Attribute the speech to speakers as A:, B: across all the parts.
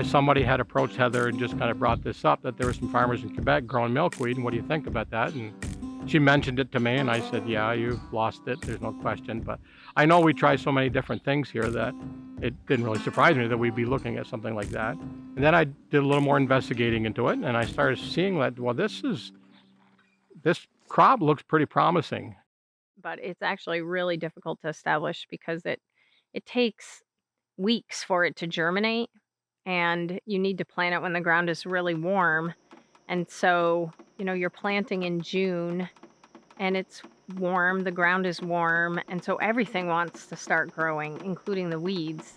A: Somebody had approached Heather and just kind of brought this up, that there were some farmers in Quebec growing milkweed, and what do you think about that? And she mentioned it to me, and I said, yeah, you've lost it, there's no question. But I know we try so many different things here that it didn't really surprise me that we'd be looking at something like that. And then I did a little more investigating into it, and I started seeing that, well, this crop looks pretty promising.
B: But it's actually really difficult to establish because it takes weeks for it to germinate, and you need to plant it when the ground is really warm. And so, you're planting in June and it's warm, the ground is warm, and so everything wants to start growing, including the weeds.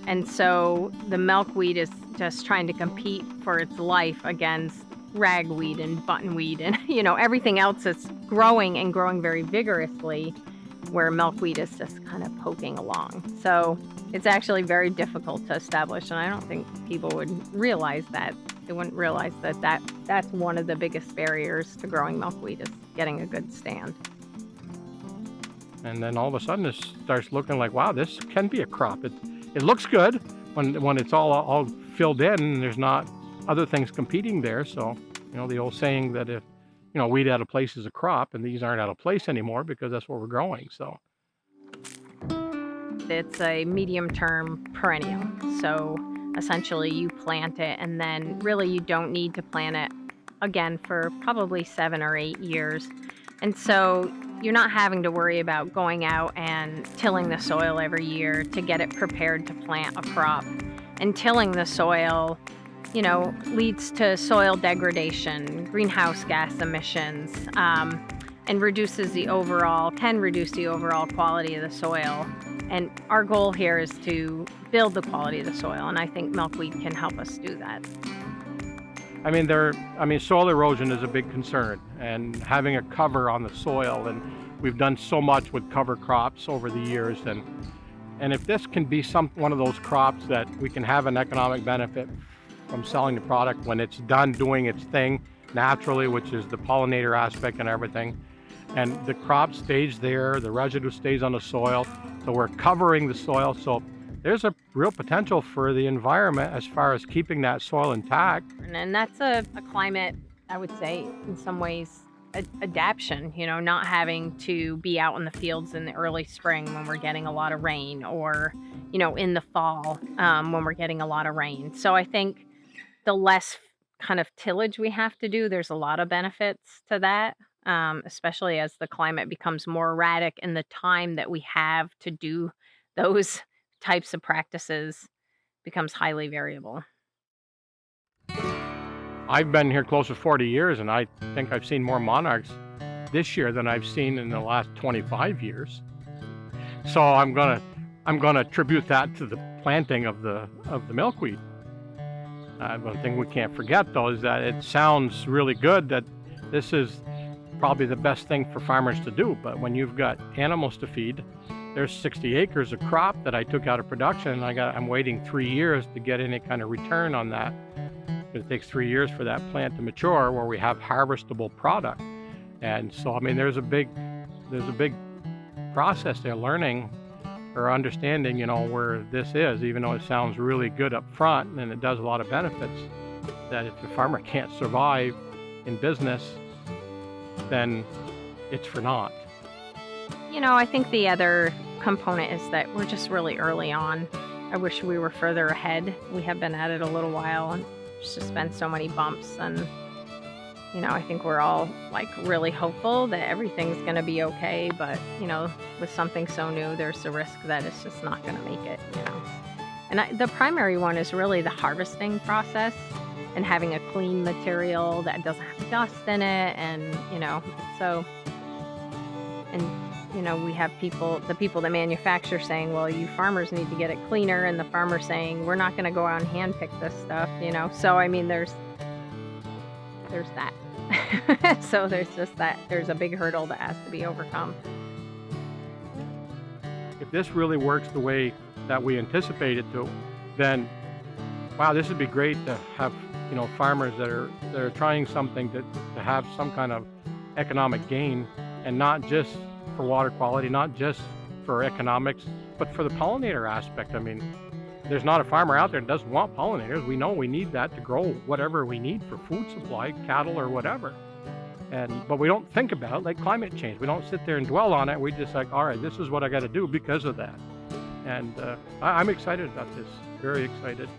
B: And so the milkweed is just trying to compete for its life against ragweed and buttonweed and everything else that's growing and growing very vigorously, where milkweed is just kind of poking along. So it's actually very difficult to establish, and I don't think people would realize that. They wouldn't realize that's one of the biggest barriers to growing milkweed, is getting a good stand.
A: And then all of a sudden it starts looking like, wow, this can be a crop. It looks good when it's all filled in and there's not other things competing there. So, the old saying that if, weed out of place is a crop, and these aren't out of place anymore because that's what we're growing. So
B: it's a medium-term perennial. So essentially you plant it, and then really you don't need to plant it again for probably 7 or 8 years. And so you're not having to worry about going out and tilling the soil every year to get it prepared to plant a crop. And tilling the soil, leads to soil degradation, greenhouse gas emissions, and can reduce the overall quality of the soil. And our goal here is to build the quality of the soil, and I think milkweed can help us do that.
A: Soil erosion is a big concern, and having a cover on the soil, and we've done so much with cover crops over the years, and if this can be one of those crops that we can have an economic benefit from selling the product when it's done doing its thing naturally, which is the pollinator aspect and everything, and the crop stays there, the residue stays on the soil, so we're covering the soil. So there's a real potential for the environment as far as keeping that soil intact.
B: And that's a climate, I would say, in some ways, adaptation, not having to be out in the fields in the early spring when we're getting a lot of rain, or, in the fall when we're getting a lot of rain. So I think the less kind of tillage we have to do, there's a lot of benefits to that, especially as the climate becomes more erratic and the time that we have to do those types of practices becomes highly variable.
A: I've been here close to 40 years, and I think I've seen more monarchs this year than I've seen in the last 25 years. So I'm gonna attribute that to the planting of the milkweed. One thing we can't forget, though, is that it sounds really good that this is probably the best thing for farmers to do. But when you've got animals to feed, there's 60 acres of crop that I took out of production, and I'm waiting 3 years to get any kind of return on that. It takes 3 years for that plant to mature where we have harvestable product. And so, there's a big process there, learning or understanding, where this is, even though it sounds really good up front and it does a lot of benefits, that if the farmer can't survive in business, then it's for naught.
B: I think the other component is that we're just really early on. I wish we were further ahead. We have been at it a little while, and there's just been so many bumps, and I think we're all really hopeful that everything's going to be okay, but with something so new, there's a risk that it's just not going to make it. And the primary one is really the harvesting process and having a clean material that doesn't have dust in it, and we have the people that manufacture saying, well, you farmers need to get it cleaner, and the farmer saying, we're not going to go out and hand pick this stuff, So there's that. So there's a big hurdle that has to be overcome.
A: If this really works the way that we anticipate it to, then wow, this would be great to have farmers that are trying something to have some kind of economic gain, and not just for water quality, not just for economics, but for the pollinator aspect. there's not a farmer out there that doesn't want pollinators. We know we need that to grow whatever we need for food supply, cattle or whatever. But we don't think about it like climate change. We don't sit there and dwell on it. We just like, all right, this is what I got to do because of that. And I'm excited about this, very excited.